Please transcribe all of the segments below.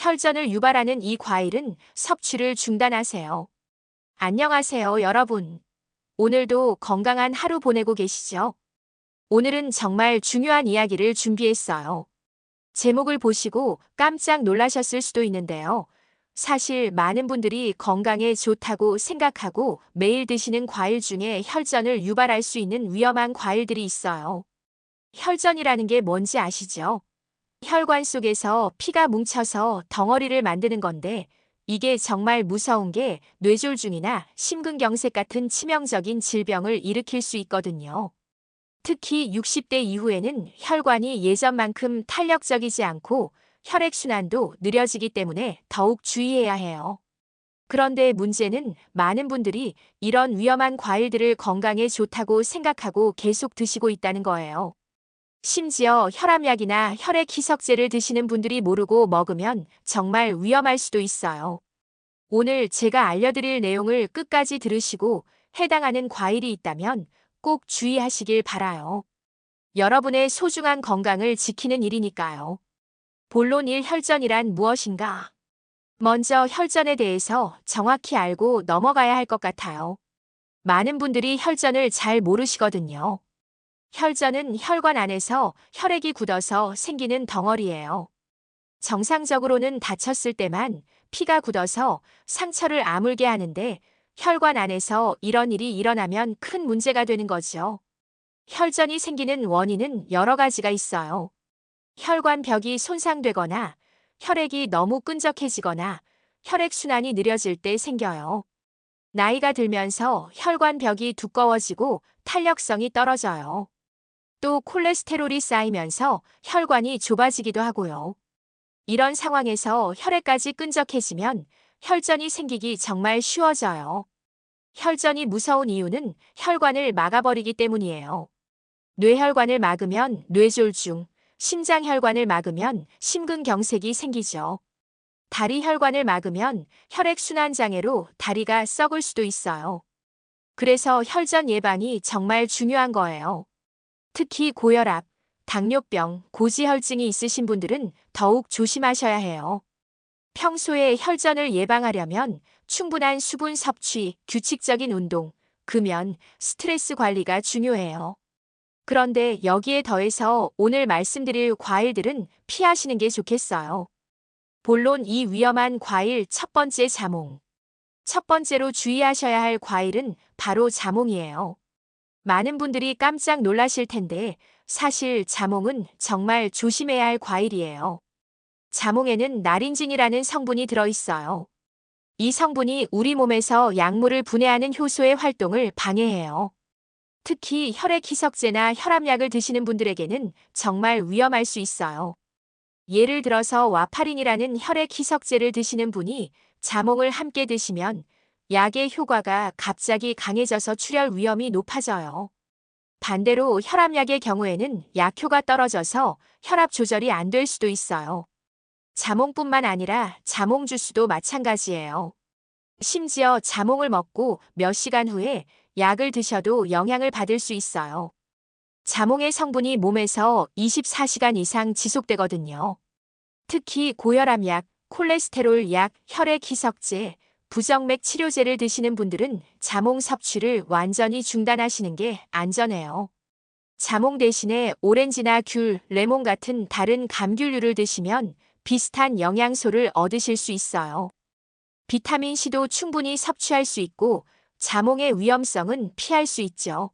혈전을 유발하는 이 과일은 섭취를 중단하세요. 안녕하세요, 여러분. 오늘도 건강한 하루 보내고 계시죠? 오늘은 정말 중요한 이야기를 준비했어요. 제목을 보시고 깜짝 놀라셨을 수도 있는데요. 사실 많은 분들이 건강에 좋다고 생각하고 매일 드시는 과일 중에 혈전을 유발할 수 있는 위험한 과일들이 있어요. 혈전이라는 게 뭔지 아시죠? 혈관 속에서 피가 뭉쳐서 덩어리를 만드는 건데 이게 정말 무서운 게 뇌졸중이나 심근경색 같은 치명적인 질병을 일으킬 수 있거든요. 특히 60대 이후에는 혈관이 예전만큼 탄력적이지 않고 혈액순환도 느려지기 때문에 더욱 주의해야 해요. 그런데 문제는 많은 분들이 이런 위험한 과일들을 건강에 좋다고 생각하고 계속 드시고 있다는 거예요. 심지어 혈압약이나 혈액 희석제를 드시는 분들이 모르고 먹으면 정말 위험할 수도 있어요. 오늘 제가 알려드릴 내용을 끝까지 들으시고 해당하는 과일이 있다면 꼭 주의하시길 바라요. 여러분의 소중한 건강을 지키는 일이니까요. 본론 1 혈전이란 무엇인가? 먼저 혈전에 대해서 정확히 알고 넘어가야 할 것 같아요. 많은 분들이 혈전을 잘 모르시거든요. 혈전은 혈관 안에서 혈액이 굳어서 생기는 덩어리예요. 정상적으로는 다쳤을 때만 피가 굳어서 상처를 아물게 하는데 혈관 안에서 이런 일이 일어나면 큰 문제가 되는 거죠. 혈전이 생기는 원인은 여러 가지가 있어요. 혈관 벽이 손상되거나 혈액이 너무 끈적해지거나 혈액순환이 느려질 때 생겨요. 나이가 들면서 혈관 벽이 두꺼워지고 탄력성이 떨어져요. 또 콜레스테롤이 쌓이면서 혈관이 좁아지기도 하고요. 이런 상황에서 혈액까지 끈적해지면 혈전이 생기기 정말 쉬워져요. 혈전이 무서운 이유는 혈관을 막아버리기 때문이에요. 뇌혈관을 막으면 뇌졸중, 심장혈관을 막으면 심근경색이 생기죠. 다리혈관을 막으면 혈액순환장애로 다리가 썩을 수도 있어요. 그래서 혈전 예방이 정말 중요한 거예요. 특히 고혈압, 당뇨병, 고지혈증이 있으신 분들은 더욱 조심하셔야 해요. 평소에 혈전을 예방하려면 충분한 수분 섭취, 규칙적인 운동, 금연, 스트레스 관리가 중요해요. 그런데 여기에 더해서 오늘 말씀드릴 과일들은 피하시는 게 좋겠어요. 본론 이 위험한 과일 첫 번째 자몽. 첫 번째로 주의하셔야 할 과일은 바로 자몽이에요. 많은 분들이 깜짝 놀라실 텐데 사실 자몽은 정말 조심해야 할 과일이에요. 자몽에는 나린진이라는 성분이 들어있어요. 이 성분이 우리 몸에서 약물을 분해하는 효소의 활동을 방해해요. 특히 혈액 희석제나 혈압약을 드시는 분들에게는 정말 위험할 수 있어요. 예를 들어서 와파린이라는 혈액 희석제를 드시는 분이 자몽을 함께 드시면 약의 효과가 갑자기 강해져서 출혈 위험이 높아져요. 반대로 혈압약의 경우에는 약효가 떨어져서 혈압 조절이 안 될 수도 있어요. 자몽뿐만 아니라 자몽 주스도 마찬가지예요. 심지어 자몽을 먹고 몇 시간 후에 약을 드셔도 영향을 받을 수 있어요. 자몽의 성분이 몸에서 24시간 이상 지속되거든요. 특히 고혈압약, 콜레스테롤 약, 혈액 희석제, 부정맥 치료제를 드시는 분들은 자몽 섭취를 완전히 중단하시는 게 안전해요. 자몽 대신에 오렌지나 귤, 레몬 같은 다른 감귤류를 드시면 비슷한 영양소를 얻으실 수 있어요. 비타민C도 충분히 섭취할 수 있고 자몽의 위험성은 피할 수 있죠.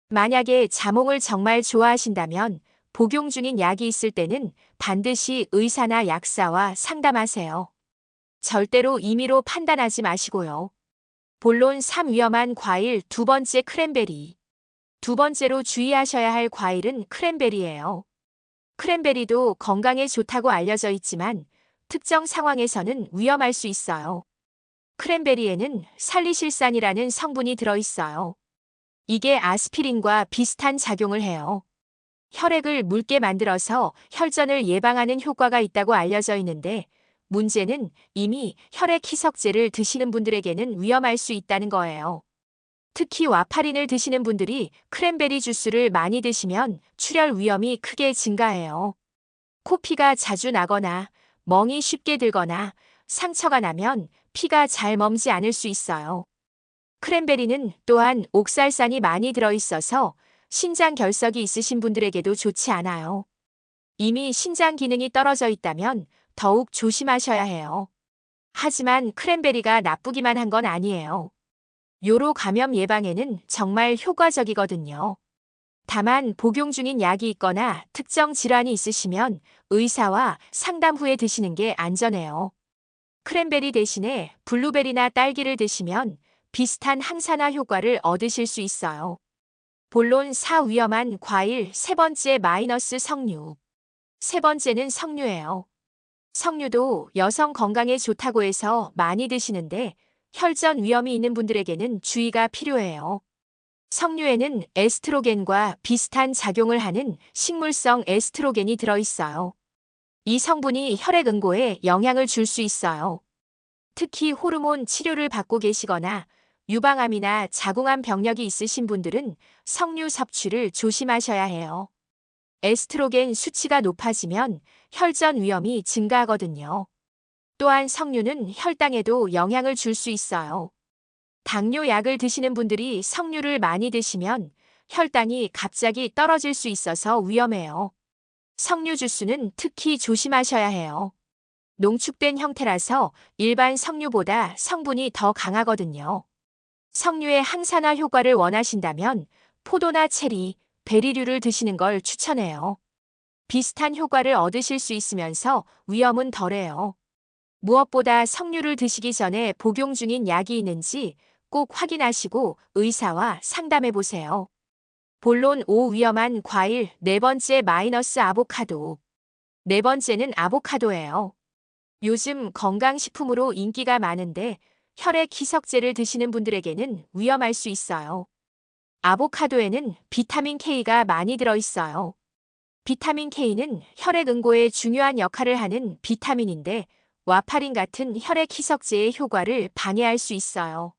만약에 자몽을 정말 좋아하신다면 복용 중인 약이 있을 때는 반드시 의사나 약사와 상담하세요. 절대로 임의로 판단하지 마시고요. 본론 3 위험한 과일 두 번째 크랜베리. 두 번째로 주의하셔야 할 과일은 크랜베리예요. 크랜베리도 건강에 좋다고 알려져 있지만 특정 상황에서는 위험할 수 있어요. 크랜베리에는 살리실산이라는 성분이 들어있어요. 이게 아스피린과 비슷한 작용을 해요. 혈액을 묽게 만들어서 혈전을 예방하는 효과가 있다고 알려져 있는데 문제는 이미 혈액 희석제를 드시는 분들에게는 위험할 수 있다는 거예요. 특히 와파린을 드시는 분들이 크랜베리 주스를 많이 드시면 출혈 위험이 크게 증가해요. 코피가 자주 나거나 멍이 쉽게 들거나 상처가 나면 피가 잘 멈지 않을 수 있어요. 크랜베리는 또한 옥살산이 많이 들어있어서 신장 결석이 있으신 분들에게도 좋지 않아요. 이미 신장 기능이 떨어져 있다면 더욱 조심하셔야 해요. 하지만 크랜베리가 나쁘기만 한 건 아니에요. 요로 감염 예방에는 정말 효과적이거든요. 다만 복용 중인 약이 있거나 특정 질환이 있으시면 의사와 상담 후에 드시는 게 안전해요. 크랜베리 대신에 블루베리나 딸기를 드시면 비슷한 항산화 효과를 얻으실 수 있어요. 본론 4 위험한 과일 세 번째 마이너스 석류. 세 번째는 석류예요. 석류도 여성 건강에 좋다고 해서 많이 드시는데 혈전 위험이 있는 분들에게는 주의가 필요해요. 석류에는 에스트로겐과 비슷한 작용을 하는 식물성 에스트로겐이 들어있어요. 이 성분이 혈액 응고에 영향을 줄 수 있어요. 특히 호르몬 치료를 받고 계시거나 유방암이나 자궁암 병력이 있으신 분들은 석류 섭취를 조심하셔야 해요. 에스트로겐 수치가 높아지면 혈전 위험이 증가하거든요. 또한 석류는 혈당에도 영향을 줄 수 있어요. 당뇨 약을 드시는 분들이 석류를 많이 드시면 혈당이 갑자기 떨어질 수 있어서 위험해요. 석류 주스는 특히 조심하셔야 해요. 농축된 형태라서 일반 석류보다 성분이 더 강하거든요. 석류의 항산화 효과를 원하신다면 포도나 체리, 베리류를 드시는 걸 추천해요. 비슷한 효과를 얻으실 수 있으면서 위험은 덜해요. 무엇보다 석류를 드시기 전에 복용 중인 약이 있는지 꼭 확인하시고 의사와 상담해 보세요. 본론 5 위험한 과일 네 번째 마이너스 아보카도. 네 번째는 아보카도예요. 요즘 건강식품으로 인기가 많은데 혈액 희석제를 드시는 분들에게는 위험할 수 있어요. 아보카도에는 비타민 K가 많이 들어있어요. 비타민 K는 혈액 응고에 중요한 역할을 하는 비타민인데 와파린 같은 혈액 희석제의 효과를 방해할 수 있어요.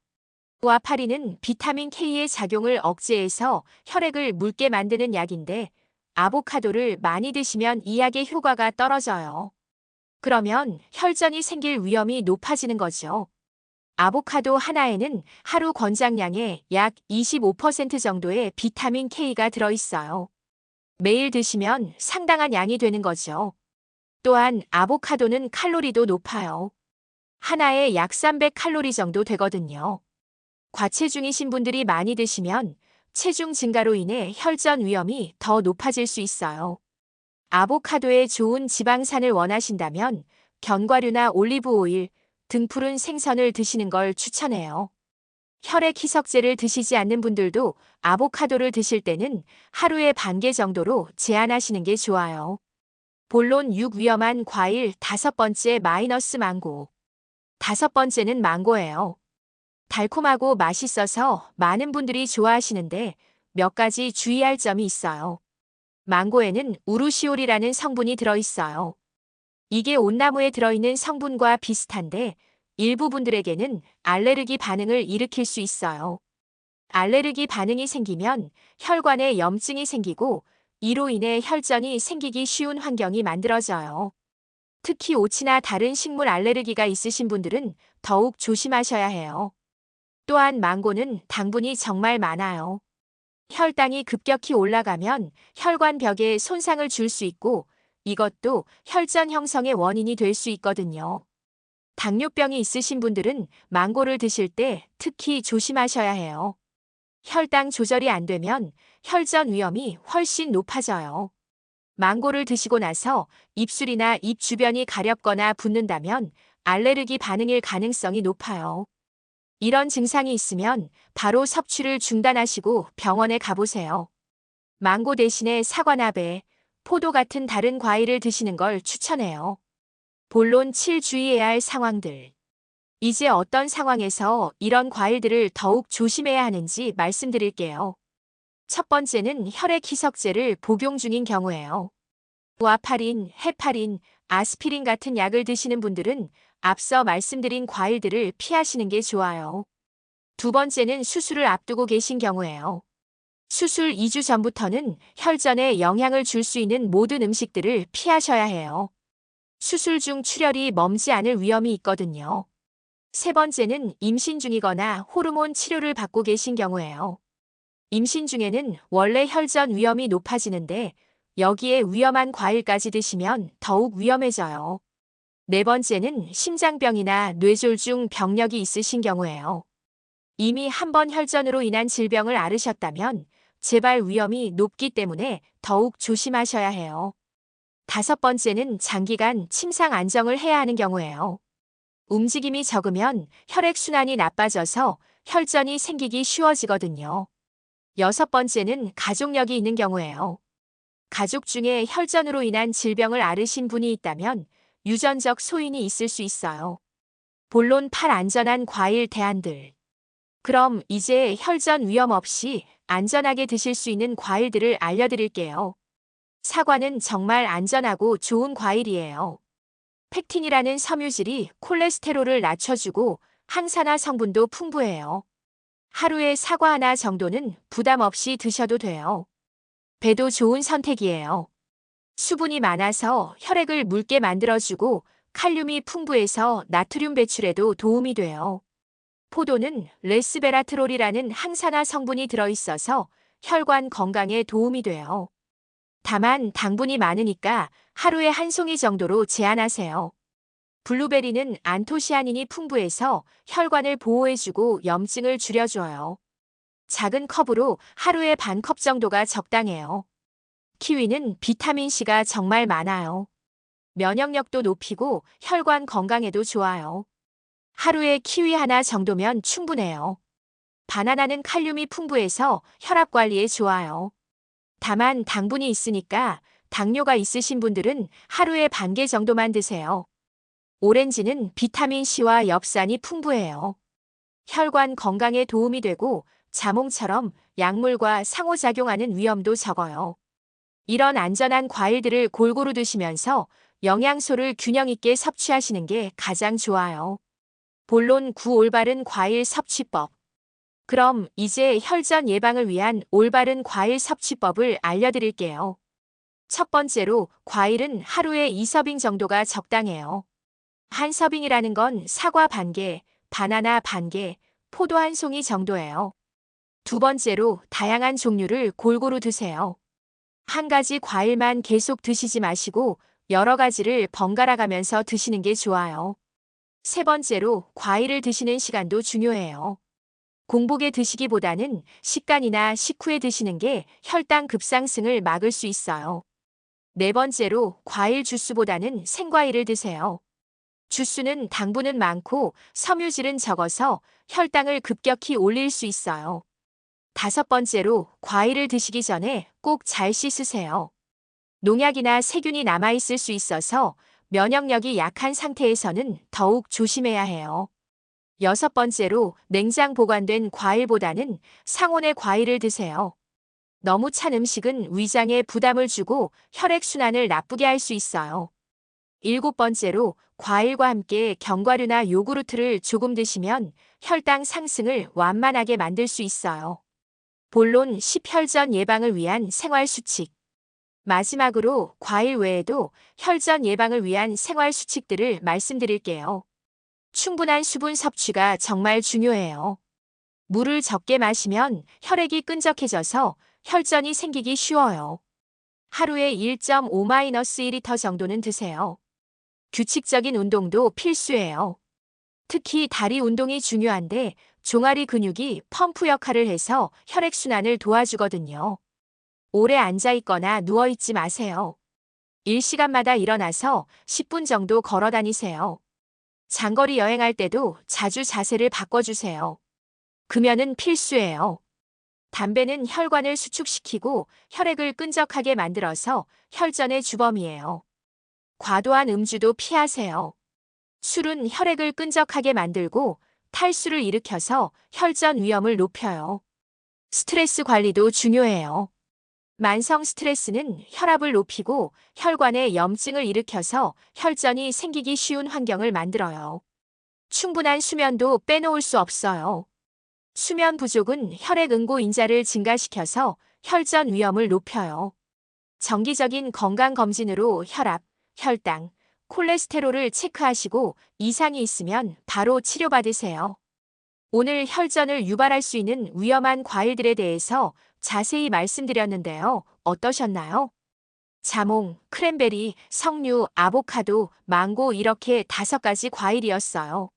와파린은 비타민 K의 작용을 억제해서 혈액을 묽게 만드는 약인데 아보카도를 많이 드시면 이 약의 효과가 떨어져요. 그러면 혈전이 생길 위험이 높아지는 거죠. 아보카도 하나에는 하루 권장량의 약 25% 정도의 비타민 K가 들어있어요. 매일 드시면 상당한 양이 되는 거죠. 또한 아보카도는 칼로리도 높아요. 하나에 약 300칼로리 정도 되거든요. 과체중이신 분들이 많이 드시면 체중 증가로 인해 혈전 위험이 더 높아질 수 있어요. 아보카도에 좋은 지방산을 원하신다면 견과류나 올리브 오일, 등푸른 생선을 드시는 걸 추천해요. 혈액 희석제를 드시지 않는 분들도 아보카도를 드실 때는 하루에 반 개 정도로 제한하시는 게 좋아요. 본론 6 위험한 과일 다섯 번째 마이너스 망고. 다섯 번째는 망고예요. 달콤하고 맛있어서 많은 분들이 좋아하시는데 몇 가지 주의할 점이 있어요. 망고에는 우루시올이라는 성분이 들어있어요. 이게 온나무에 들어있는 성분과 비슷한데 일부 분들에게는 알레르기 반응을 일으킬 수 있어요. 알레르기 반응이 생기면 혈관에 염증이 생기고 이로 인해 혈전이 생기기 쉬운 환경이 만들어져요. 특히 오치나 다른 식물 알레르기가 있으신 분들은 더욱 조심하셔야 해요. 또한 망고는 당분이 정말 많아요. 혈당이 급격히 올라가면 혈관벽에 손상을 줄 수 있고 이것도 혈전 형성의 원인이 될 수 있거든요. 당뇨병이 있으신 분들은 망고를 드실 때 특히 조심하셔야 해요. 혈당 조절이 안 되면 혈전 위험이 훨씬 높아져요. 망고를 드시고 나서 입술이나 입 주변이 가렵거나 붓는다면 알레르기 반응일 가능성이 높아요. 이런 증상이 있으면 바로 섭취를 중단하시고 병원에 가보세요. 망고 대신에 사과나 배, 포도 같은 다른 과일을 드시는 걸 추천해요. 본론 7 주의해야 할 상황들. 이제 어떤 상황에서 이런 과일들을 더욱 조심해야 하는지 말씀드릴게요. 첫 번째는 혈액 희석제를 복용 중인 경우예요. 와파린, 헤파린, 아스피린 같은 약을 드시는 분들은 앞서 말씀드린 과일들을 피하시는 게 좋아요. 두 번째는 수술을 앞두고 계신 경우예요. 수술 2주 전부터는 혈전에 영향을 줄 수 있는 모든 음식들을 피하셔야 해요. 수술 중 출혈이 멈지 않을 위험이 있거든요. 세 번째는 임신 중이거나 호르몬 치료를 받고 계신 경우예요. 임신 중에는 원래 혈전 위험이 높아지는데 여기에 위험한 과일까지 드시면 더욱 위험해져요. 네 번째는 심장병이나 뇌졸중 병력이 있으신 경우예요. 이미 한 번 혈전으로 인한 질병을 앓으셨다면 재발 위험이 높기 때문에 더욱 조심하셔야 해요. 다섯 번째는 장기간 침상 안정을 해야 하는 경우예요. 움직임이 적으면 혈액순환이 나빠져서 혈전이 생기기 쉬워지거든요. 여섯 번째는 가족력이 있는 경우예요. 가족 중에 혈전으로 인한 질병을 앓으신 분이 있다면 유전적 소인이 있을 수 있어요. 본론 8 안전한 과일 대안들. 그럼 이제 혈전 위험 없이 안전하게 드실 수 있는 과일들을 알려드릴게요. 사과는 정말 안전하고 좋은 과일이에요. 펙틴이라는 섬유질이 콜레스테롤을 낮춰주고 항산화 성분도 풍부해요. 하루에 사과 하나 정도는 부담 없이 드셔도 돼요. 배도 좋은 선택이에요. 수분이 많아서 혈액을 묽게 만들어주고 칼륨이 풍부해서 나트륨 배출에도 도움이 돼요. 포도는 레스베라트롤이라는 항산화 성분이 들어있어서 혈관 건강에 도움이 돼요. 다만 당분이 많으니까 하루에 한 송이 정도로 제한하세요. 블루베리는 안토시아닌이 풍부해서 혈관을 보호해주고 염증을 줄여줘요. 작은 컵으로 하루에 반 컵 정도가 적당해요. 키위는 비타민C가 정말 많아요. 면역력도 높이고 혈관 건강에도 좋아요. 하루에 키위 하나 정도면 충분해요. 바나나는 칼륨이 풍부해서 혈압 관리에 좋아요. 다만 당분이 있으니까 당뇨가 있으신 분들은 하루에 반 개 정도만 드세요. 오렌지는 비타민C와 엽산이 풍부해요. 혈관 건강에 도움이 되고 자몽처럼 약물과 상호작용하는 위험도 적어요. 이런 안전한 과일들을 골고루 드시면서 영양소를 균형 있게 섭취하시는 게 가장 좋아요. 본론 9 올바른 과일 섭취법. 그럼 이제 혈전 예방을 위한 올바른 과일 섭취법을 알려드릴게요. 첫 번째로 과일은 하루에 2서빙 정도가 적당해요. 한 서빙이라는 건 사과 반 개, 바나나 반 개, 포도 한 송이 정도예요. 두 번째로 다양한 종류를 골고루 드세요. 한 가지 과일만 계속 드시지 마시고 여러 가지를 번갈아 가면서 드시는 게 좋아요. 세 번째로 과일을 드시는 시간도 중요해요. 공복에 드시기보다는 식간이나 식후에 드시는 게 혈당 급상승을 막을 수 있어요. 네 번째로 과일 주스보다는 생과일을 드세요. 주스는 당분은 많고 섬유질은 적어서 혈당을 급격히 올릴 수 있어요. 다섯 번째로 과일을 드시기 전에 꼭 잘 씻으세요. 농약이나 세균이 남아있을 수 있어서 면역력이 약한 상태에서는 더욱 조심해야 해요. 여섯 번째로 냉장 보관된 과일보다는 상온의 과일을 드세요. 너무 찬 음식은 위장에 부담을 주고 혈액순환을 나쁘게 할 수 있어요. 일곱 번째로 과일과 함께 견과류나 요구르트를 조금 드시면 혈당 상승을 완만하게 만들 수 있어요. 본론 10혈전 예방을 위한 생활 수칙. 마지막으로 과일 외에도 혈전 예방을 위한 생활 수칙들을 말씀드릴게요. 충분한 수분 섭취가 정말 중요해요. 물을 적게 마시면 혈액이 끈적해져서 혈전이 생기기 쉬워요. 하루에 1.5-1리터 정도는 드세요. 규칙적인 운동도 필수예요. 특히 다리 운동이 중요한데 종아리 근육이 펌프 역할을 해서 혈액순환을 도와주거든요. 오래 앉아있거나 누워있지 마세요. 일시간마다 일어나서 10분 정도 걸어 다니세요. 장거리 여행할 때도 자주 자세를 바꿔주세요. 금연은 필수예요. 담배는 혈관을 수축시키고 혈액을 끈적하게 만들어서 혈전의 주범이에요. 과도한 음주도 피하세요. 술은 혈액을 끈적하게 만들고 탈수를 일으켜서 혈전 위험을 높여요. 스트레스 관리도 중요해요. 만성 스트레스는 혈압을 높이고 혈관에 염증을 일으켜서 혈전이 생기기 쉬운 환경을 만들어요. 충분한 수면도 빼놓을 수 없어요. 수면 부족은 혈액 응고 인자를 증가시켜서 혈전 위험을 높여요. 정기적인 건강검진으로 혈압, 혈당, 콜레스테롤을 체크하시고 이상이 있으면 바로 치료받으세요. 오늘 혈전을 유발할 수 있는 위험한 과일들에 대해서 자세히 말씀드렸는데요. 어떠셨나요? 자몽, 크랜베리, 석류, 아보카도, 망고 이렇게 5가지 과일이었어요.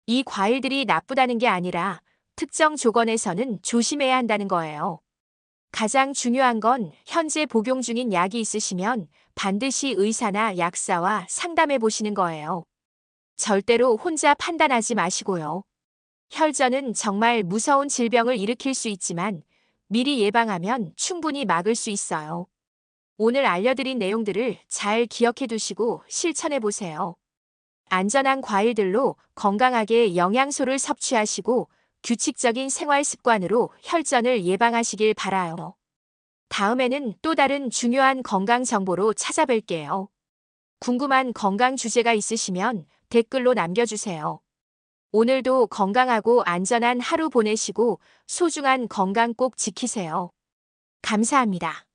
이 과일들이 나쁘다는 게 아니라 특정 조건에서는 조심해야 한다는 거예요. 가장 중요한 건 현재 복용 중인 약이 있으시면 반드시 의사나 약사와 상담해 보시는 거예요. 절대로 혼자 판단하지 마시고요. 혈전은 정말 무서운 질병을 일으킬 수 있지만 미리 예방하면 충분히 막을 수 있어요. 오늘 알려드린 내용들을 잘 기억해 두시고 실천해 보세요. 안전한 과일들로 건강하게 영양소를 섭취하시고 규칙적인 생활 습관으로 혈전을 예방하시길 바라요. 다음에는 또 다른 중요한 건강 정보로 찾아뵐게요. 궁금한 건강 주제가 있으시면 댓글로 남겨주세요. 오늘도 건강하고 안전한 하루 보내시고 소중한 건강 꼭 지키세요. 감사합니다.